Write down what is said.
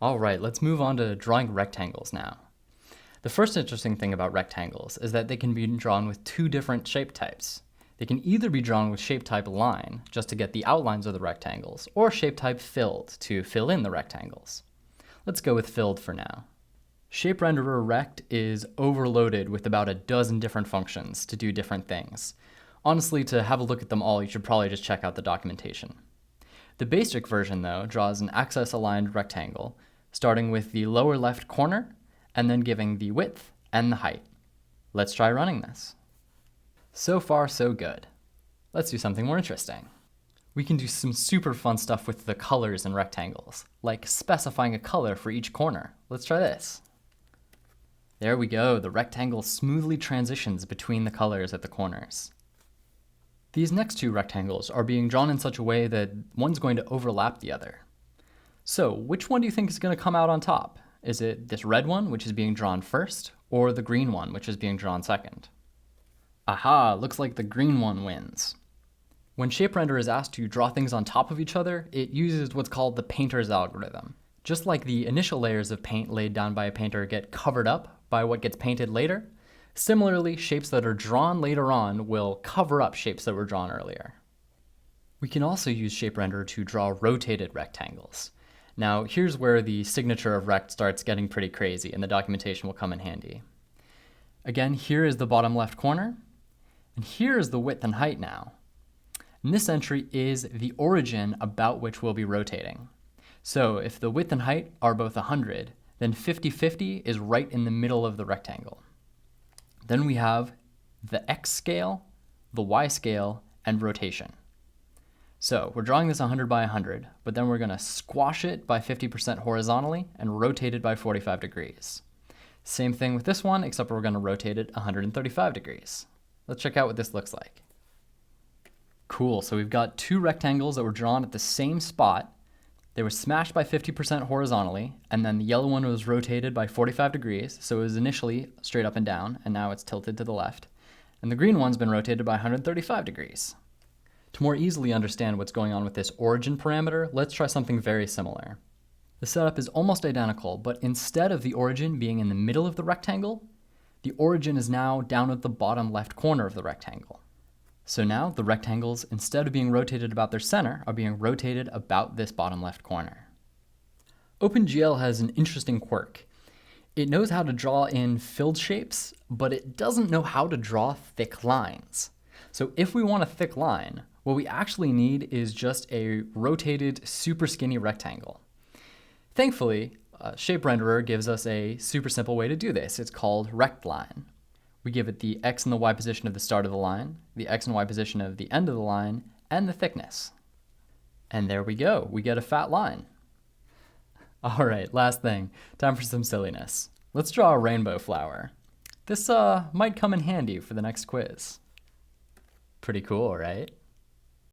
All right, let's move on to drawing rectangles now. The first interesting thing about rectangles is that they can be drawn with two different shape types. They can either be drawn with shape type line, just to get the outlines of the rectangles, or shape type filled, to fill in the rectangles. Let's go with filled for now. Shape Renderer Rect is overloaded with about a dozen different functions to do different things. Honestly, to have a look at them all, you should probably just check out the documentation. The basic version, though, draws an axis-aligned rectangle, starting with the lower left corner, and then giving the width and the height. Let's try running this. So far, so good. Let's do something more interesting. We can do some super fun stuff with the colors in rectangles, like specifying a color for each corner. Let's try this. There we go, the rectangle smoothly transitions between the colors at the corners. These next two rectangles are being drawn in such a way that one's going to overlap the other. So, which one do you think is going to come out on top? Is it this red one, which is being drawn first, or the green one, which is being drawn second? Aha, looks like the green one wins. When ShapeRender is asked to draw things on top of each other, it uses what's called the painter's algorithm. Just like the initial layers of paint laid down by a painter get covered up by what gets painted later, similarly, shapes that are drawn later on will cover up shapes that were drawn earlier. We can also use ShapeRender to draw rotated rectangles. Now, here's where the signature of rect starts getting pretty crazy, and the documentation will come in handy. Again, here is the bottom left corner, and here is the width and height now. And this entry is the origin about which we'll be rotating. So if the width and height are both 100, then 50-50 is right in the middle of the rectangle. Then we have the X scale, the Y scale, and rotation. So we're drawing this 100 by 100, but then we're going to squash it by 50% horizontally and rotate it by 45 degrees. Same thing with this one, except we're going to rotate it 135 degrees. Let's check out what this looks like. Cool, so we've got two rectangles that were drawn at the same spot. They were smashed by 50% horizontally, and then the yellow one was rotated by 45 degrees, so it was initially straight up and down, and now it's tilted to the left. And the green one's been rotated by 135 degrees. To more easily understand what's going on with this origin parameter, let's try something very similar. The setup is almost identical, but instead of the origin being in the middle of the rectangle, the origin is now down at the bottom left corner of the rectangle. So now the rectangles, instead of being rotated about their center, are being rotated about this bottom left corner. OpenGL has an interesting quirk. It knows how to draw in filled shapes, but it doesn't know how to draw thick lines. So if we want a thick line, what we actually need is just a rotated, super skinny rectangle. Thankfully, ShapeRenderer gives us a super simple way to do this. It's called RectLine. We give it the X and the Y position of the start of the line, the X and Y position of the end of the line, and the thickness. And there we go, we get a fat line. All right, last thing, time for some silliness. Let's draw a rainbow flower. This might come in handy for the next quiz. Pretty cool, right?